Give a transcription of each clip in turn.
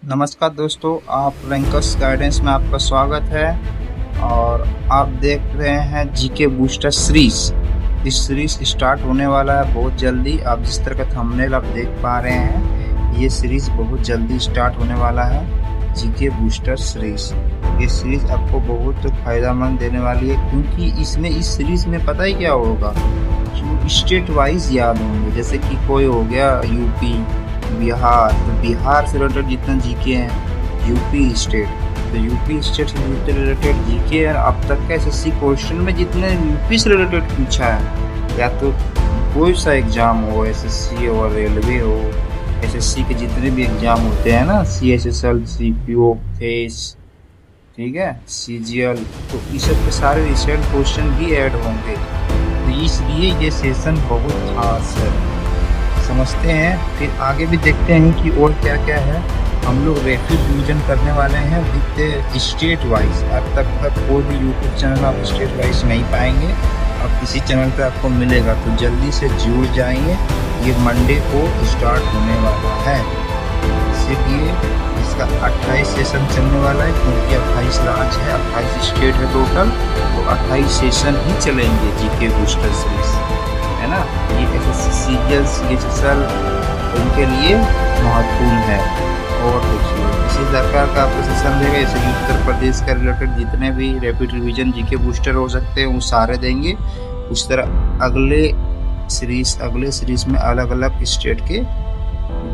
नमस्कार दोस्तों, आप रैंकर्स गाइडेंस में आपका स्वागत है। और आप देख रहे हैं जीके बूस्टर सीरीज। इस सीरीज स्टार्ट होने वाला है बहुत जल्दी। आप जिस तरह का थंबनेल आप देख पा रहे हैं, ये सीरीज बहुत जल्दी स्टार्ट होने वाला है, जीके बूस्टर सीरीज। ये सीरीज आपको बहुत फायदेमंद देने वाली है, क्योंकि इस सीरीज में पता ही क्या होगा, स्टेट वाइज याद होंगे। जैसे कि कोई हो गया यूपी, बिहार, तो बिहार से रिलेटेड जितना जीके हैं, यूपी स्टेट, तो यूपी स्टेट से रिलेटेड जीके है। अब तक का एसएससी क्वेश्चन में जितने यूपी से रिलेटेड पूछा है, या तो कोई सा एग्जाम हो, एसएससी और रेलवे हो, एसएससी के जितने भी एग्जाम होते हैं ना, सीएसएसएल, सीपीओ, फेस, ठीक है, सीजीएल, तो इस सब के सारे रिसेंट क्वेश्चन भी ऐड होंगे। तो इसलिए ये सेशन बहुत खास है। समझते हैं, फिर आगे भी देखते हैं कि और क्या क्या है। हम लोग रैपिड रिवीजन करने वाले हैं विद स्टेट वाइज। अब तक कोई भी यूट्यूब चैनल आप स्टेट वाइज नहीं पाएंगे, अब किसी चैनल पे आपको मिलेगा, तो जल्दी से जुड़ जाइए। ये मंडे को स्टार्ट होने वाला है, इसीलिए इसका 28 सेशन चलने वाला है, क्योंकि 28 लास्ट है, 28 स्टेट है टोटल, तो 28 सेशन ही चलेंगे जीके बूस्टर सीरीज, है ना। ये एसएससी, सीजीएल, सीएचएसएल उनके लिए महत्वपूर्ण है। और देखिए, इसी सरकार का आपको सेशन देगा, जैसे कि उत्तर प्रदेश का रिलेटेड जितने भी रैपिड रिवीजन जीके बूस्टर हो सकते हैं वो सारे देंगे। उस तरह अगले सीरीज में अलग अलग स्टेट के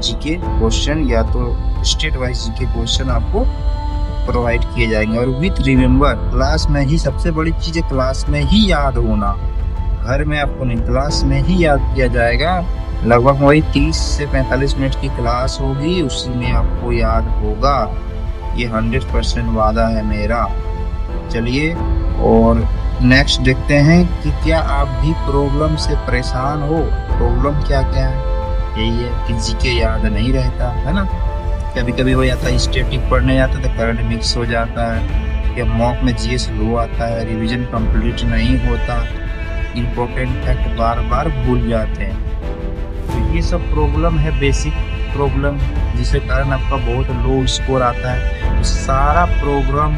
जीके क्वेश्चन, या तो स्टेट वाइज जीके क्वेश्चन आपको प्रोवाइड किए जाएंगे। और विथ रिमेम्बर, क्लास में ही सबसे बड़ी चीज है, क्लास में ही याद होना। घर में आपको नहीं, क्लास में ही याद किया जाएगा। लगभग वही 30 से 45 मिनट की क्लास होगी, उसी में आपको याद होगा। ये 100% वादा है मेरा। चलिए, और नेक्स्ट देखते हैं कि क्या आप भी प्रॉब्लम से परेशान हो। प्रॉब्लम क्या क्या है? यही है कि जीके याद नहीं रहता, है ना। कभी कभी हो जाता है, स्टैटिक पढ़ने जाता है तो करंट मिक्स हो जाता है, या मॉक में जीएस लो आता है, रिवीजन कंप्लीट नहीं होता, इम्पोर्टेंट फैक्ट बार बार भूल जाते हैं। तो ये सब प्रॉब्लम है, बेसिक प्रॉब्लम, जिसके कारण आपका बहुत लो स्कोर आता है। तो सारा प्रॉब्लम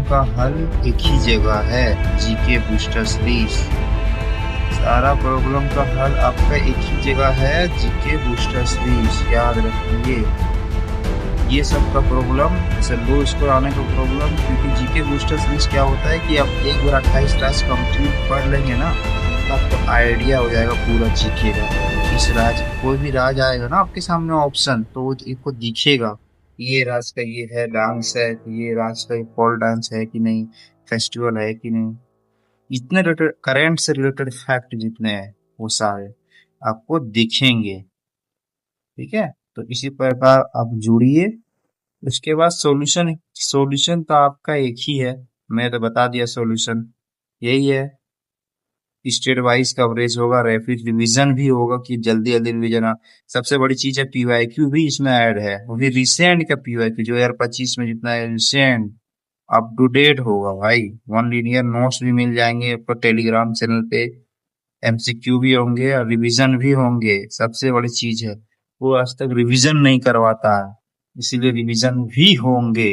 का हल एक ही जगह है, जीके बूस्टर सीरीज। सारा प्रॉब्लम का हल आपका एक ही जगह है, जीके बूस्टर सीरीज, याद रखिए। ये सब का प्रॉब्लम, जैसे लो स्कोर आने का प्रॉब्लम, क्योंकि जीके बूस्टर सीरीज क्या होता है कि आप एक बार 28 टास्क कंप्लीट पढ़ लेंगे ना, तो आपको आइडिया हो जाएगा पूरा जीके का। इस राज, कोई भी राज आएगा ना आपके सामने ऑप्शन, तो आपको दिखेगा ये राज का ये है डांस है, ये राज का फॉल डांस है कि नहीं, फेस्टिवल है कि नहीं, इतने करेंट से रिलेटेड फैक्ट जितने हैं वो सारे आपको दिखेंगे। ठीक है, तो इसी प्रकार आप जुड़िए। उसके बाद सॉल्यूशन तो आपका एक ही है, मैं तो बता दिया सॉल्यूशन यही है। स्टेट वाइज कवरेज होगा, रैपिड रिवीजन भी होगा कि जल्दी जल्दी रिवीजन। सबसे बड़ी चीज है पीवाईक्यू भी इसमें ऐड है, वो भी रिसेंट का पीवाईक्यू, 2025 में जितना है रिसेंट अप टू डेट होगा भाई। वन लीनियर नोट्स भी मिल जाएंगे आपको टेलीग्राम चैनल पे, एमसीक्यू भी होंगे और रिवीजन भी होंगे। सबसे बड़ी चीज है, वो आज तक रिवीजन नहीं करवाता है, इसीलिए रिवीजन भी होंगे।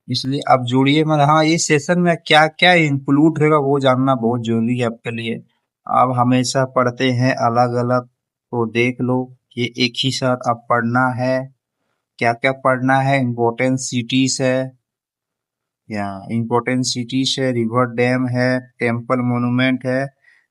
इसलिए आप जुड़िए मत। हाँ, ये सेशन में क्या क्या इंक्लूड होगा वो जानना बहुत जरूरी है आपके लिए। आप हमेशा पढ़ते हैं अलग अलग, तो देख लो, ये एक ही साथ आप पढ़ना है। क्या क्या पढ़ना है? इम्पोर्टेंट सिटीज है, या इम्पोर्टेंट सिटीज है, रिवर डैम है, टेम्पल मोन्यूमेंट है,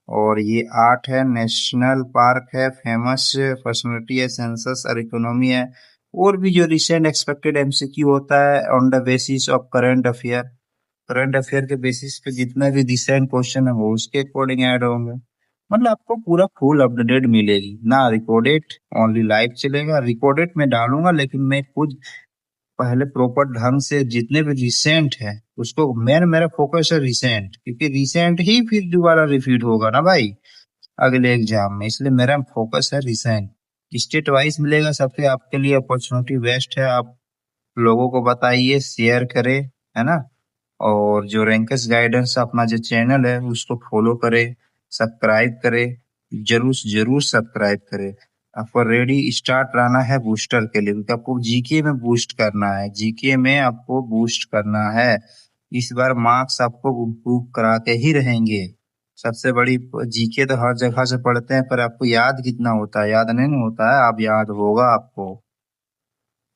और ये आर्ट है, नेशनल पार्क है, फेमस पर्सनालिटी है, सेंसस और इकोनॉमी है। और भी जो रिसेंट एक्सपेक्टेड एमसीक्यू होता है on the basis of current affair के बेसिस पे जितना भी रिसेंट क्वेश्चन है वो उसके अकॉर्डिंग ऐड होंगे। मतलब आपको पूरा फुल अपडेटेड मिलेगी ना। रिकॉर्डेड ओनली लाइव चलेगा, रिकॉर्डेड में डालूंगा, लेकिन मैं खुद पहले प्रॉपर ढंग से जितने भी रिसेंट है उसको, मेरा फोकस है रिसेंट, क्योंकि रिसेंट ही फिर दोबारा रिपीट होगा ना भाई अगले एग्जाम में, इसलिए मेरा फोकस है रिसेंट। स्टेट वाइज मिलेगा सबसे, आपके लिए अपॉर्चुनिटी बेस्ट है। आप लोगों को बताइए, शेयर करें, है ना। और जो रैंकर्स गाइडेंस अपना जो चैनल है उसको फॉलो करें, सब्सक्राइब करें, जरूर जरूर सब्सक्राइब करें। आपको रेडी स्टार्ट रहना है बूस्टर के लिए, क्योंकि आपको जीके में बूस्ट करना है, जीके में आपको बूस्ट करना है। इस बार मार्क्स आपको इम्प्रूव करा के ही रहेंगे। सबसे बड़ी जीके तो हर जगह से पढ़ते हैं, पर आपको याद कितना होता है, याद नहीं होता है, अब याद होगा आपको।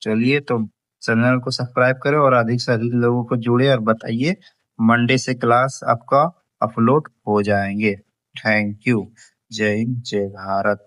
चलिए तो चैनल को सब्सक्राइब करें और अधिक से अधिक लोगों को जोड़े और बताइए। मंडे से क्लास आपका अपलोड हो जाएंगे। Thank you. जय हिंद, जय भारत।